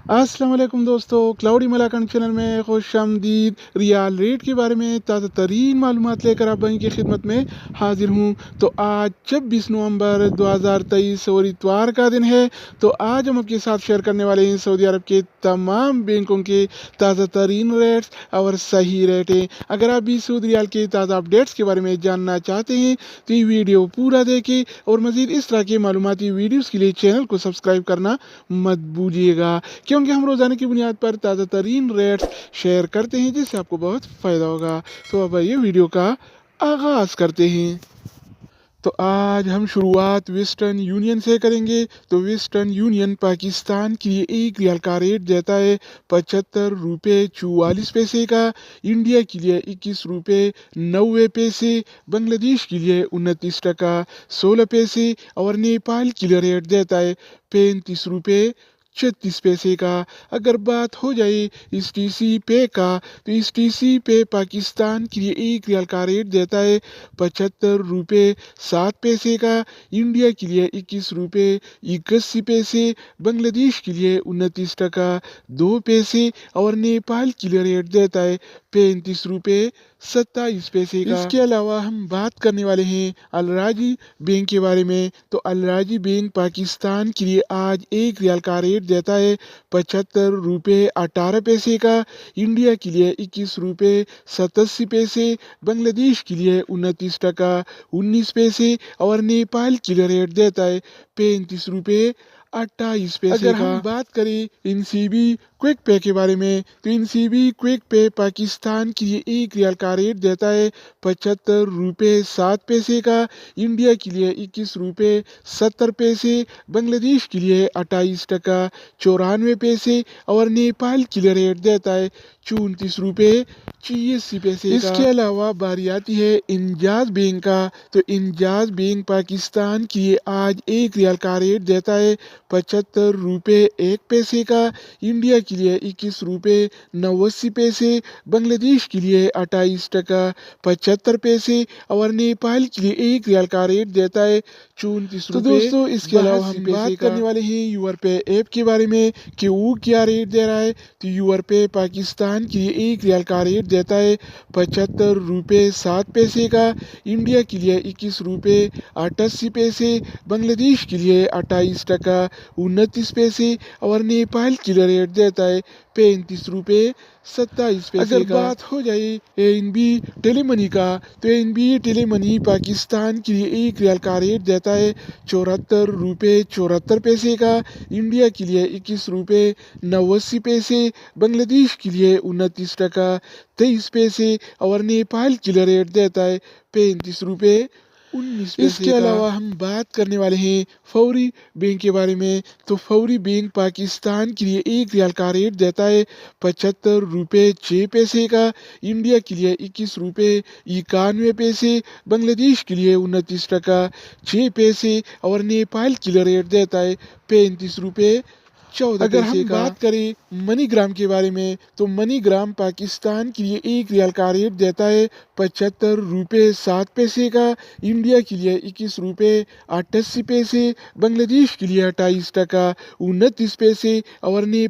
अस्सलाम वालेकुम दोस्तों, क्लाउडी मलाकन चैनल में खुश आमदीद। रियाल रेट के बारे में ताज़ा तरीन मालूमात लेकर आप भाई की खिदमत में हाजिर हूँ। तो आज 26 नवंबर 2023 और इतवार का दिन है। तो आज हम आपके साथ शेयर करने वाले हैं सऊदी अरब के तमाम बैंकों के ताज़ा तरीन रेट्स और सही रेटें। अगर आप भी सऊदी रियाल के ताज़ा अपडेट्स के बारे में जानना चाहते हैं तो ये वीडियो पूरा देखें और मज़ीद इस तरह के मालूमाती वीडियोज़ के लिए चैनल को सब्सक्राइब करना मत भूलिएगा, क्योंकि हम रोजाना की बुनियाद पर ताज़ा तरीन रेट्स शेयर करते हैं जिससे आपको बहुत फ़ायदा होगा। तो अब ये वीडियो का आगाज़ करते हैं। तो आज हम शुरुआत वेस्टर्न यूनियन से करेंगे। तो वेस्टर्न यूनियन पाकिस्तान के लिए एक रियाल का रेट देता है 75 रुपये 44 पैसे का, इंडिया के लिए 21 रुपये 90 पैसे, बांग्लादेश के लिए 29 टका 16 पैसे और नेपाल के लिए रेट देता है 35 रुपये 36 पैसे का। अगर बात हो जाए इस टीसी पे का, तो इस टीसी पे पाकिस्तान के लिए एक रियाल का रेट देता है 75 रुपये 7 पैसे का, इंडिया के लिए 21 रुपये 81 पैसे, बांग्लादेश के लिए 29 टका 2 पैसे और नेपाल के लिए रेट देता है 35 रुपये 27 पैसे का। इसके अलावा हम बात करने वाले हैं अलराजी बैंक के बारे में। तो अलराजी बैंक पाकिस्तान के लिए आज एक रियाल का रेट देता है 75 रुपये 18 पैसे का, इंडिया के लिए 21 रुपये 87 पैसे, बांग्लादेश के लिए 29 टका 19 पैसे और नेपाल के लिए रेट देता है 35 रुपये 28 पैसे अगर का। हम बात करें इनसीबी क्विक पे के बारे में, तो इनसीबी क्विक पे पाकिस्तान के लिए एक रियाल का रेट देता है 75 रुपये 7 पैसे का, इंडिया के लिए 21 रुपये 70 पैसे, बांग्लादेश के लिए 28 टका 94 पैसे और नेपाल के लिए रेट देता है 34 रुपये 86 पैसे का। इसके अलावा बारी आती है इंजाज बैंक का। तो इंजाज बैंक पाकिस्तान के लिए आज एक रियाल का रेट देता है 75 रुपये 1 पैसे का, इंडिया के लिए 21 रुपये 89 पैसे, बांग्लादेश के लिए 28 टका 75 पैसे और नेपाल के लिए एक रियाल का रेट देता है 34 रुपये। तो दोस्तों इसके अलावा हम बात करने वाले हैं यूआर पे ऐप के बारे में कि वो क्या रेट दे रहा है। तो यूआर पे पाकिस्तान के लिए एक रियाल का रेट देता है 75 रुपये 7 पैसे का, इंडिया के लिए 21 रुपये 88 पैसे, बांग्लादेश के लिए 28 टका 29 पैसे और नेपाल के लिए रेट देता है 35 रुपये 27 पैसे अगर का। बात हो जाए एनबी टेलीमनी का, तो एनबी टेलीमनी पाकिस्तान के लिए एक रियाल का रेट देता है 74 रुपये 74 पैसे का, इंडिया के लिए 21 रुपये 89 पैसे, बांग्लादेश के लिए 29 टका 23 पैसे और नेपाल के लिए रेट देता है 35 रुपये 19 पैसे। इसके अलावा हम बात करने वाले हैं फौरी बैंक के बारे में। तो फौरी बैंक पाकिस्तान के लिए एक रियाल का रेट देता है 75 रुपये 6 पैसे का, इंडिया के लिए 21 रुपये 91 पैसे, बांग्लादेश के लिए 29 टका 6 पैसे और नेपाल के लिए रेट देता है 35 रुपये 14 अगर हम बात करें मनीग्राम के बारे में, तो मनीग्राम पाकिस्तान के लिए एक रियाल का रेट देता है 75 रुपये 7 पैसे का, इंडिया के लिए 21 रुपये 88 पैसे, बांग्लादेश के लिए 28 टका 29 पैसे और